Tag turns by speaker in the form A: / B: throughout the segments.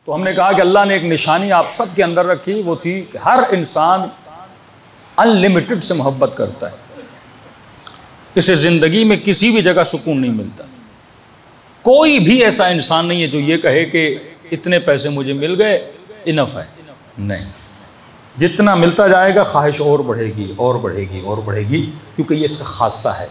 A: तो हमने कहा कि अल्लाह ने एक निशानी आप सब के अंदर रखी, वो थी कि हर इंसान अनलिमिटेड से मोहब्बत करता है। इसे ज़िंदगी में किसी भी जगह सुकून नहीं मिलता। कोई भी ऐसा इंसान नहीं है जो ये कहे कि इतने पैसे मुझे मिल गए इनफ है, नहीं। जितना मिलता जाएगा ख्वाहिश और बढ़ेगी और बढ़ेगी और बढ़ेगी, क्योंकि ये इसका खासा है।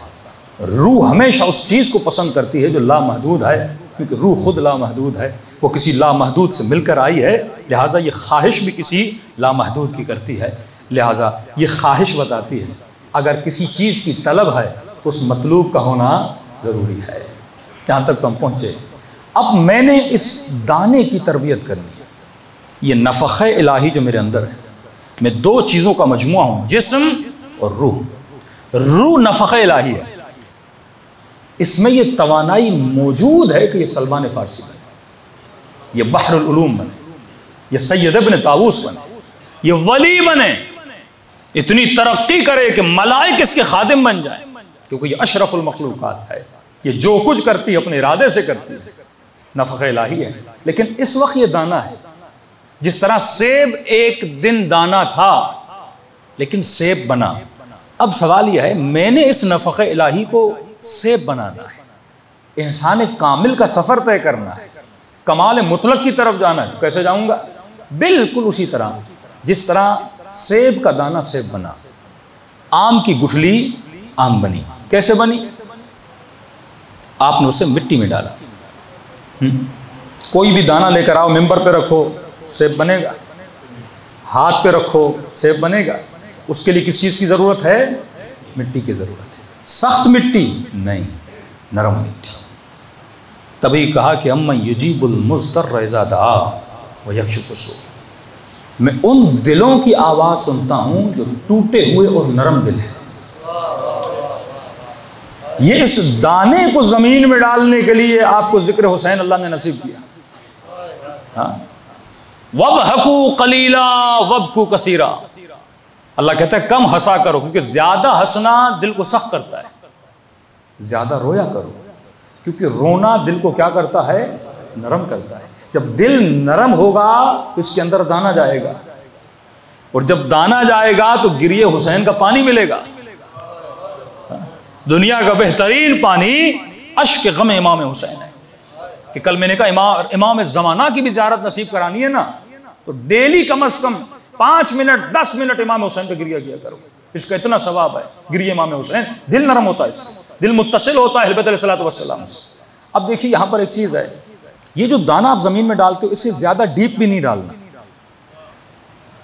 A: रूह हमेशा उस चीज़ को पसंद करती है जो लामहदूद है, क्योंकि रूह खुद लामहदूद है, वो किसी लामहदूद से मिलकर आई है, लिहाजा ये ख्वाहिश भी किसी लामहदूद की करती है। लिहाजा ये ख्वाहिश बताती है अगर किसी चीज़ की तलब है तो उस मतलूब का होना ज़रूरी है। यहाँ तक तो हम पहुँचे। अब मैंने इस दाने की तरबियत करनी है, ये नफ़ख़े इलाही जो मेरे अंदर है। मैं दो चीज़ों का मजमुआ हूँ, जिस्म और रूह। रूह नफ़ख़े इलाही है, इसमें ये तवानाई मौजूद है कि ये सलमान फ़ारसी बने, ये बहरुल उलूम बने, ये सैयद इब्न ताऊस बने, ये वली बने, इतनी तरक्की करे कि मलाइक इसके खादिम बन जाए, क्योंकि ये अशरफुल मखलूक़ात है। ये जो कुछ करती है अपने इरादे से करती है, नफ़ख़े इलाही है। लेकिन इस वक्त ये दाना है, जिस तरह सेब एक दिन दाना था लेकिन सेब बना। अब सवाल यह है, मैंने इस नफ़ख़े इलाही को सेब बनाना है, इंसान कामिल का सफ़र तय करना है, कमाल मुतलक की तरफ जाना है, तो कैसे जाऊंगा? बिल्कुल उसी तरह जिस तरह सेब का दाना सेब बना, आम की गुठली आम बनी। कैसे बनी? आपने उसे मिट्टी में डाला। कोई भी दाना लेकर आओ, मिंबर पे रखो, सेब बनेगा। हाथ पे रखो, सेब बनेगा। उसके लिए किस चीज़ की ज़रूरत है? मिट्टी की ज़रूरत है। सख्त मिट्टी नहीं, नरम मिट्टी। तभी कहा कि अम्मा युजीबुल मुज़्तर इज़ा दआ व यक्शिफु सू। मैं उन दिलों की आवाज़ सुनता हूँ जो टूटे हुए और नरम दिल हैं। ये इस दाने को ज़मीन में डालने के लिए आपको ज़िक्र हुसैन अल्लाह ने नसीब किया। हाँ, वबहकू कलीला वबकू कसीरा। अल्लाह कहता है कम हंसा करो, क्योंकि ज़्यादा हंसना दिल को सख्त करता है। ज़्यादा रोया करो, क्योंकि रोना दिल को क्या करता है? नरम करता है। जब दिल नरम होगा तो इसके अंदर दाना जाएगा, और जब दाना जाएगा तो गिरिए हुसैन का पानी मिलेगा। दुनिया का बेहतरीन पानी अश्क गम इमाम हुसैन है। कि कल मैंने कहा इमाम ज़माना की भी ज़ियारत नसीब करानी है ना, तो डेली कम से कम 5 मिनट 10 मिनट इमाम हुसैन पे गिरिया किया करो। इसका इतना सवाब है। गिरिए इमाम हुसैन, दिल नरम होता है, इससे दिल मुत्तसिल होता है हिलबत अलैहिस्सलाम से। अब देखिए यहाँ पर एक चीज़ है, ये जो दाना आप ज़मीन में डालते हो इसे ज़्यादा डीप भी नहीं डालना।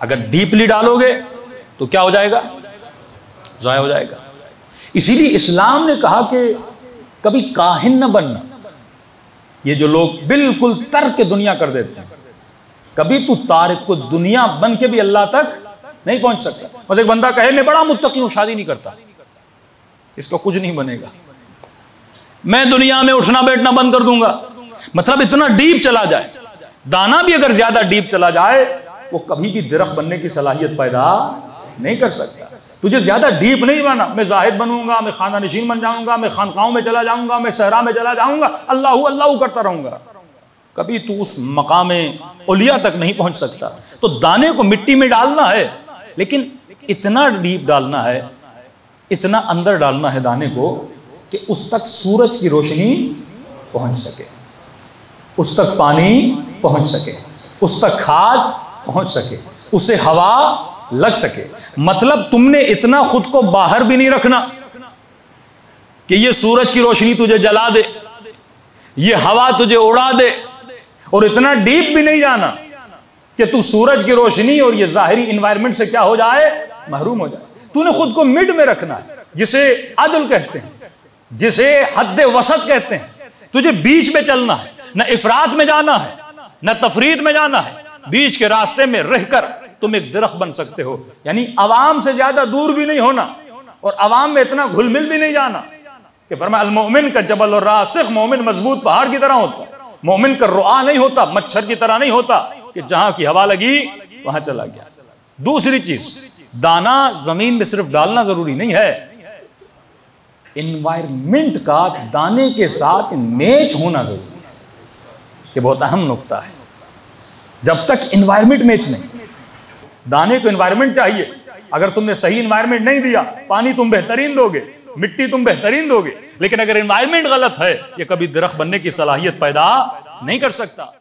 A: अगर डीपली डालोगे तो क्या हो जाएगा? ज़ाया हो जाएगा। इसीलिए इस्लाम ने कहा कि कभी काहिन न बनना। ये जो लोग बिल्कुल तर्क के दुनिया कर देते हैं, कभी तू तारिक को दुनिया बन के भी अल्लाह तक नहीं पहुंच सकता। बस एक बंदा कहे मैं बड़ा मुत्तकी हूं, शादी नहीं करता, इसका कुछ नहीं बनेगा। मैं दुनिया में उठना बैठना बंद कर दूंगा, मतलब इतना डीप चला जाए। दाना भी अगर ज्यादा डीप चला जाए वो कभी भी दरख्त बनने की सलाहियत पैदा नहीं कर सकता। तुझे ज्यादा डीप नहीं बना, मैं जाहिद बनूंगा, मैं खाना नशीन बन जाऊंगा, मैं खानकाहों में चला जाऊंगा, मैं सहरा में चला जाऊंगा, अल्लाह अल्लाह करता रहूंगा, कभी तू उस मकाम उलिया तक नहीं पहुंच सकता। तो दाने को मिट्टी में डालना है, लेकिन इतना डीप डालना है, इतना अंदर डालना है दाने को कि उस तक सूरज की रोशनी पहुंच सके, उस तक पानी पहुंच सके, उस तक खाद पहुंच सके, उसे हवा लग सके। मतलब तुमने इतना खुद को बाहर भी नहीं रखना कि ये सूरज की रोशनी तुझे जला दे, ये हवा तुझे उड़ा दे, और इतना डीप भी नहीं जाना कि तू सूरज की रोशनी और ये जाहिरी इन्वायरमेंट से क्या हो जाए? महरूम हो जाए। तूने खुद को मिड में रखना है, जिसे अदल कहते हैं, जिसे हद वसत कहते हैं। तुझे बीच में चलना है, न इफरात में जाना है, न तफरीत में जाना है। बीच के रास्ते में रहकर तुम एक दरख्त बन सकते हो, यानी अवाम से ज्यादा दूर भी नहीं होना और अवाम में इतना घुल मिल भी नहीं जाना कि फरमाया अल मोमिन का जबल और रासिख, मोमिन मजबूत पहाड़ की तरह होता, मोमिन का रुआ नहीं होता, मच्छर की तरह नहीं होता कि जहां की हवा लगी वहां चला गया। दूसरी चीज, दाना जमीन में सिर्फ डालना जरूरी नहीं है, इन्वायरमेंट का दाने के साथ मैच होना जरूरी है। ये बहुत अहम नुक्ता है। जब तक इन्वायरमेंट मैच नहीं। दाने को इन्वायरमेंट चाहिए, अगर तुमने सही इन्वायरमेंट नहीं दिया, पानी तुम बेहतरीन दोगे, मिट्टी तुम बेहतरीन दोगे, लेकिन अगर इन्वायरमेंट गलत है, ये कभी दरख्त बनने की सलाहियत पैदा नहीं कर सकता।